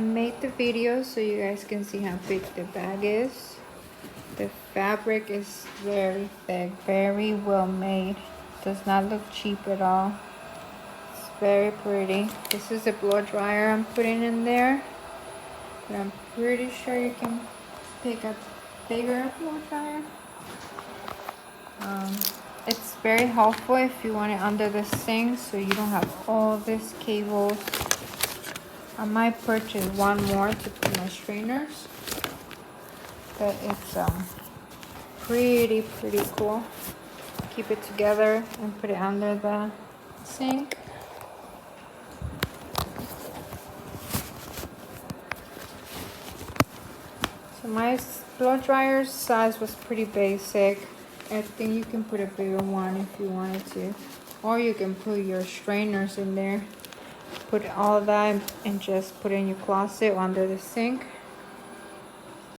made the video so you guys can see how big the bag is. The fabric is very thick, very well made. Does not look cheap at all. It's very pretty. This is a blow dryer I'm putting in there, but I'm pretty sure you can pick a bigger blow dryer. It's very helpful if you want it under the sink so you don't have all these cables. I might purchase one more to put my strainers, but it's pretty cool. Keep it together and put it under the sink. So my blow dryer size was pretty basic. I think you can put a bigger one if you wanted to, or you can put your strainers in there. Put all that and just put it in your closet or under the sink.